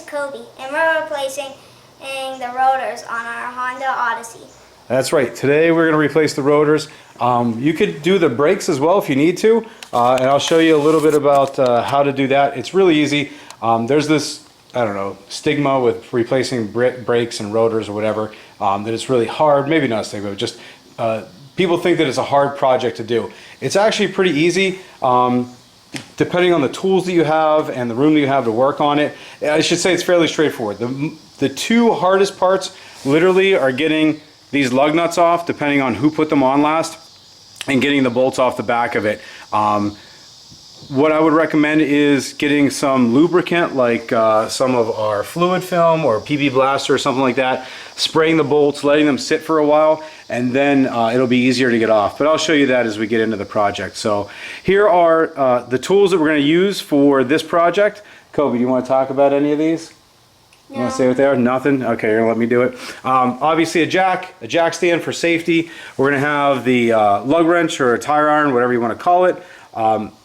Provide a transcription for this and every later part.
Coby, and we're replacing the rotors on our Honda Odyssey. That's right. Today we're going to replace the rotors. You could do the brakes as well if you need to, and I'll show you a little bit about how to do that. It's really easy. There's this, I don't know, stigma with replacing brakes and rotors or whatever, that it's really hard. Maybe not a stigma, but just people think that it's a hard project to do. It's actually pretty easy. Depending on the tools that you have and the room that you have to work on it, I should say it's fairly straightforward. The two hardest parts literally are getting these lug nuts off, depending on who put them on last, and getting the bolts off the back of it. What I would recommend is getting some lubricant, like some of our fluid film or PB Blaster or something like that, spraying the bolts, letting them sit for a while, and then it'll be easier to get off. But I'll show you that as we get into the project. So here are the tools that we're going to use for this project. Coby, do you want to talk about any of these? No. You want to say what they are? Nothing? Okay, you're going to let me do it. Obviously a jack stand for safety. We're going to have the lug wrench or a tire iron, whatever you want to call it.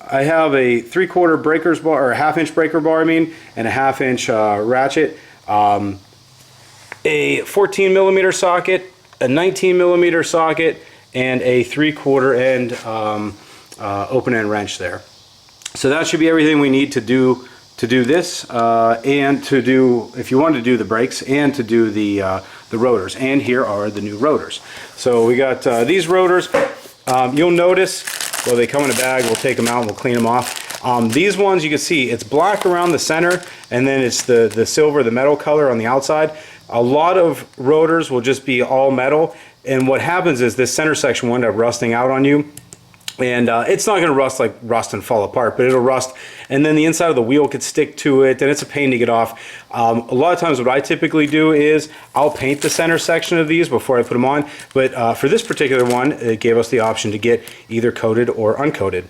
I have a 3/4 breakers bar, or a 1/2-inch breaker bar, I mean, and a 1/2-inch ratchet. A 14mm socket, a 19mm socket, and a 3/4 end open end wrench there. So that should be everything we need to do this, and to do, if you want to do the brakes, and to do the rotors. And here are the new rotors. So we got these rotors. You'll notice, well, they come in a bag. We'll take them out and we'll clean them off. These ones, you can see it's black around the center, and then it's the silver, the metal color on the outside. A lot of rotors will just be all metal, and what happens is this center section will end up rusting out on you. And it's not going to rust and fall apart, but it'll rust, and then the inside of the wheel could stick to it, and it's a pain to get off. A lot of times what I typically do is I'll paint the center section of these before I put them on, but for this particular one, it gave us the option to get either coated or uncoated.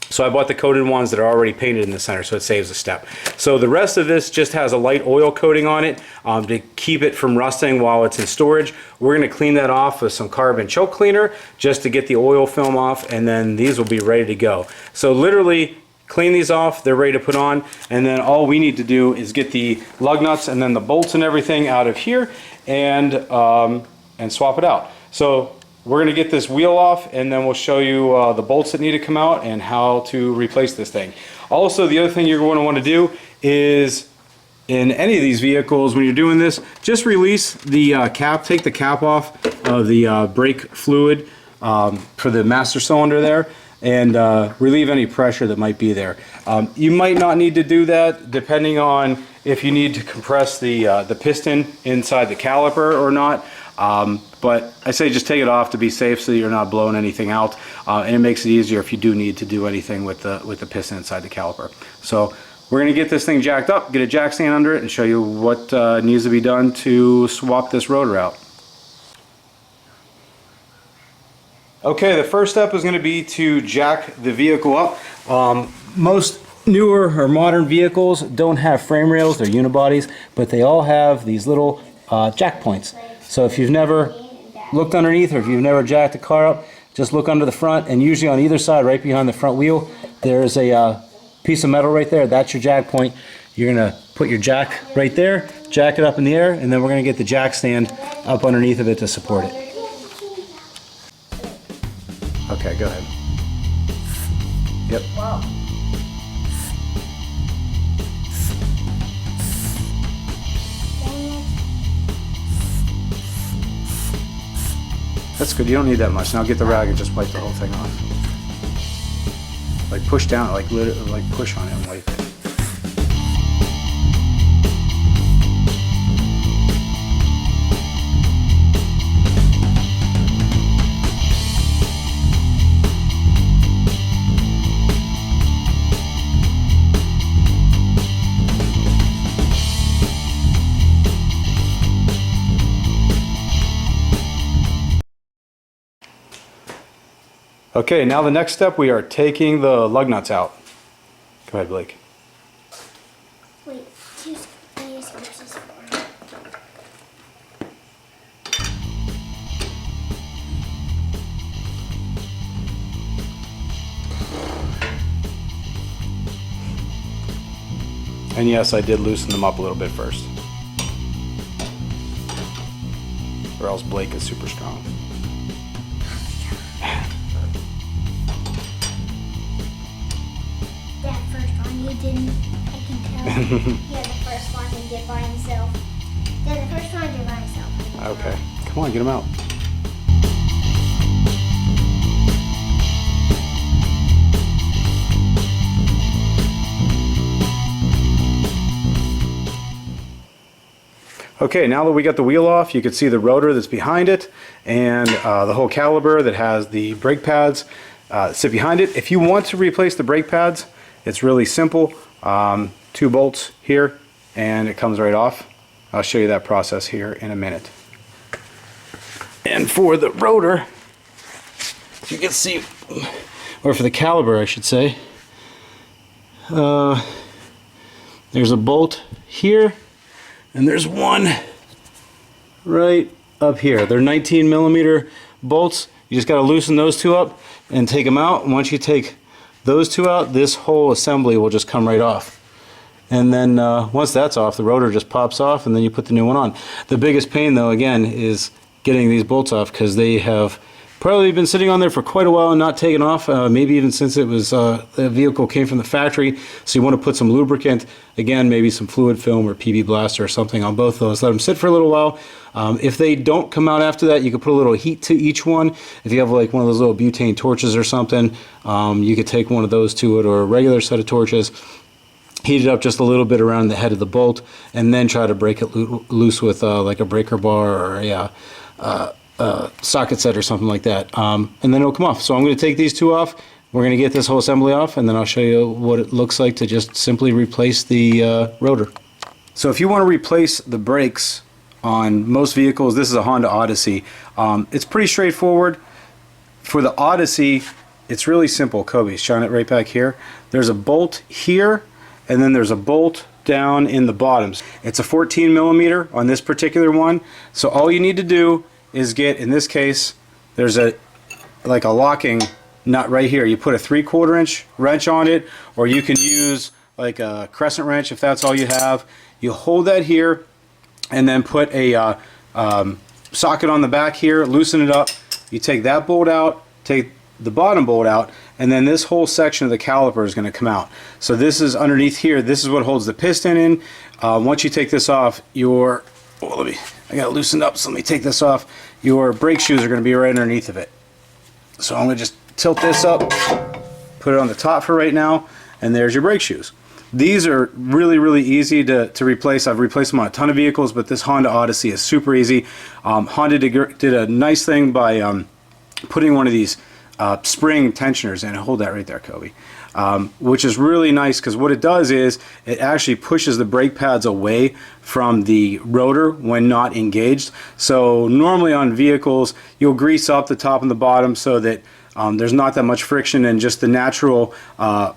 So I bought the coated ones that are already painted in the center, so it saves a step. So the rest of this just has a light oil coating on it to keep it from rusting while it's in storage. We're going to clean that off with some carbon choke cleaner just to get the oil film off, and then these will be ready to go. So literally clean these off, they're ready to put on, and then all we need to do is get the lug nuts and then the bolts and everything out of here, and swap it out. So we're going to get this wheel off, and then we'll show you the bolts that need to come out and how to replace this thing. Also, the other thing you're going to want to do is, in any of these vehicles, when you're doing this, just release the cap, take the cap off of the brake fluid for the master cylinder there, and relieve any pressure that might be there. You might not need to do that depending on if you need to compress the piston inside the caliper or not. But I say just take it off to be safe so that you're not blowing anything out, and it makes it easier if you do need to do anything with the piston inside the caliper. So we're going to get this thing jacked up, get a jack stand under it, and show you what needs to be done to swap this rotor out. Okay, the first step is going to be to jack the vehicle up. Most newer or modern vehicles don't have frame rails, they're unibodies, but they all have these little jack points. So if you've never looked underneath, or if you've never jacked a car up, just look under the front, and usually on either side, right behind the front wheel, there's a piece of metal right there. That's your jack point. You're going to put your jack right there, jack it up in the air, and then we're going to get the jack stand up underneath of it to support it. Okay, go ahead. Yep. Wow. That's good. You don't need that much. Now get the rag and just wipe the whole thing off. Like push down, like push on it and wipe it. Okay, now the next step, we are taking the lug nuts out. Go ahead, Blake. Wait, use this for. And yes, I did loosen them up a little bit first. Or else Blake is super strong. That first one you didn't, I can tell. Yeah, the first one he did by himself. Yeah, the first one I did by himself. Okay, come on, get him out. Okay, now that we got the wheel off, you can see the rotor that's behind it and the whole caliper that has the brake pads sit behind it. If you want to replace the brake pads, it's really simple. 2 bolts here and it comes right off. I'll show you that process here in a minute. And for the rotor, you can see, or for the caliper I should say, there's a bolt here and there's one right up here. They're 19 millimeter bolts. You just got to loosen those 2 up and take them out. And once you take those 2 out, this whole assembly will just come right off. And then once that's off, the rotor just pops off and then you put the new one on. The biggest pain though, again, is getting these bolts off because they have probably been sitting on there for quite a while and not taken off, maybe even since it was the vehicle came from the factory. So you want to put some lubricant, again, maybe some fluid film or PB Blaster or something on both those. Let them sit for a little while. If they don't come out after that, you can put a little heat to each one. If you have like one of those little butane torches or something, you could take one of those to it or a regular set of torches, heat it up just a little bit around the head of the bolt, and then try to break it loose with like a breaker bar or a socket set or something like that, and then it'll come off. So I'm going to take these 2 off. We're going to get this whole assembly off, and then I'll show you what it looks like to just simply replace the rotor. So if you want to replace the brakes on most vehicles, this is a Honda Odyssey. It's pretty straightforward. For the Odyssey, it's really simple. Coby, shine it right back here. There's a bolt here, and then there's a bolt down in the bottoms. It's a 14 millimeter on this particular one. So all you need to do is get, in this case, there's a like a locking nut right here. You put a 3/4 inch wrench on it, or you can use like a crescent wrench if that's all you have. You hold that here and then put a socket on the back here, loosen it up. You take that bolt out, take the bottom bolt out, and then this whole section of the caliper is going to come out. So this is underneath here. This is what holds the piston in. Once you take this off, your I got it loosened up, so let me take this off. Your brake shoes are going to be right underneath of it. So I'm going to just tilt this up, put it on the top for right now, and there's your brake shoes. These are really, really easy to replace. I've replaced them on a ton of vehicles, but this Honda Odyssey is super easy. Honda did a nice thing by putting one of these spring tensioners in. Hold that right there, Coby. Which is really nice because what it does is it actually pushes the brake pads away from the rotor when not engaged. So normally on vehicles you'll grease up the top and the bottom so that there's not that much friction, and just the natural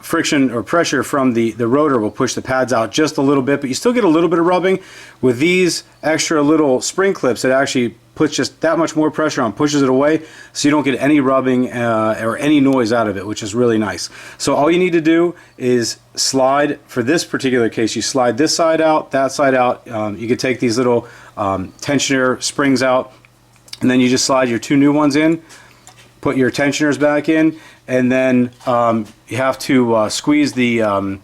friction or pressure from the rotor will push the pads out just a little bit, but you still get a little bit of rubbing. With these extra little spring clips, it actually puts just that much more pressure on, pushes it away, so you don't get any rubbing or any noise out of it, which is really nice. So all you need to do is slide, for this particular case, you slide this side out, that side out. You could take these little tensioner springs out, and then you just slide your 2 new ones in, put your tensioners back in, and then you have to squeeze the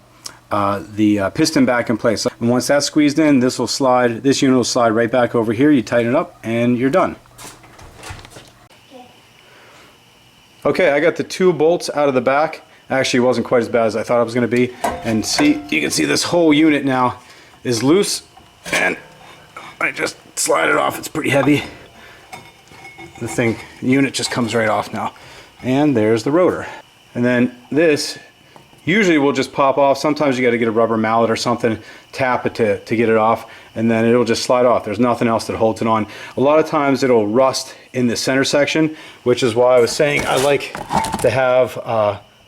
piston back in place. And once that's squeezed in, this unit will slide right back over here. You tighten it up and you're done. Okay, I got the 2 bolts out of the back. Actually, it wasn't quite as bad as I thought it was going to be. And see, you can see this whole unit now is loose, and I just slide it off. It's pretty heavy. The unit just comes right off now. And there's the rotor. And then this usually will just pop off. Sometimes you got to get a rubber mallet or something, tap it to get it off, and then it'll just slide off. There's nothing else that holds it on. A lot of times it'll rust in the center section, which is why I was saying I like to have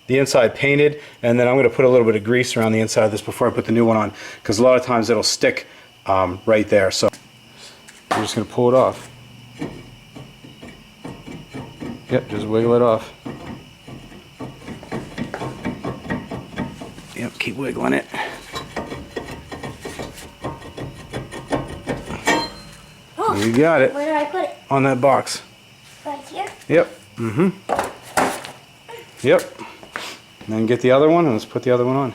the inside painted, and then I'm going to put a little bit of grease around the inside of this before I put the new one on, because a lot of times it'll stick right there. So we're just going to pull it off. Yep, just wiggle it off. Yep, keep wiggling it. You got it. Where do I put it? On that box. Right here? Yep. Yep. And then get the other one and let's put the other one on.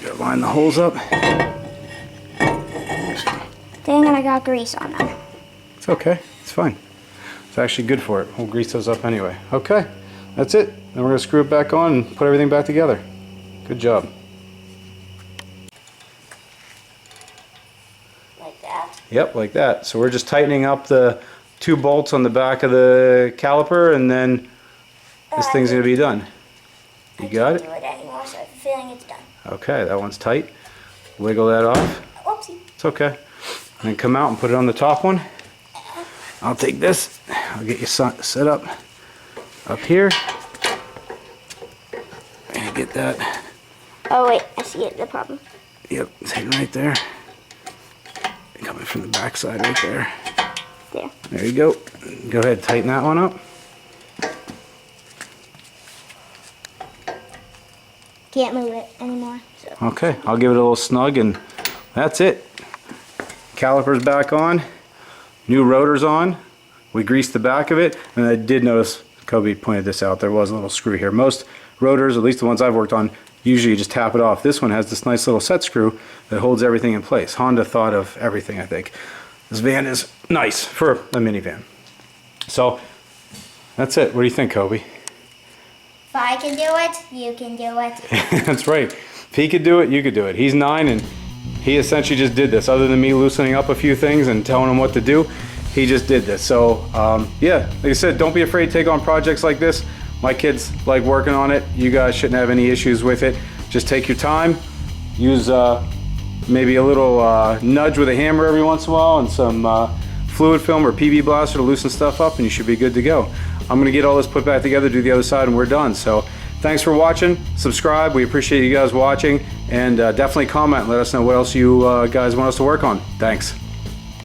Gotta line the holes up. Dang it, I got grease on them. It's okay. It's fine. It's actually good for it. We'll grease those up anyway. Okay. That's it. Then we're going to screw it back on and put everything back together. Good job. Like that? Yep, like that. So we're just tightening up the 2 bolts on the back of the caliper and then this thing's going to be done. You got it? I can't do it anymore, so I have a feeling it's done. Okay, that one's tight. Wiggle that off. Whoopsie. It's okay. And then come out and put it on the top one. I'll take this. I'll get you set up here. And get that. Oh wait, I see it, the problem. Yep, it's hitting right there. Coming from the back side right there. There. There you go. Go ahead, tighten that one up. Can't move it anymore. So. Okay, I'll give it a little snug and that's it. Caliper's back on. New rotor's on. We greased the back of it, and I did notice, Coby pointed this out, there was a little screw here. Most rotors, at least the ones I've worked on, usually you just tap it off. This one has this nice little set screw that holds everything in place. Honda thought of everything, I think. This van is nice for a minivan. So, that's it. What do you think, Coby? If I can do it, you can do it. That's right. If he could do it, you could do it. He's 9 and he essentially just did this. Other than me loosening up a few things and telling him what to do, he just did this. So yeah, like I said, don't be afraid to take on projects like this. My kids like working on it. You guys shouldn't have any issues with it. Just take your time. Use maybe a little nudge with a hammer every once in a while and some fluid film or PB blaster to loosen stuff up and you should be good to go. I'm gonna get all this put back together, do the other side, and we're done. So thanks for watching. Subscribe. We appreciate you guys watching, and definitely comment and let us know what else you guys want us to work on. Thanks.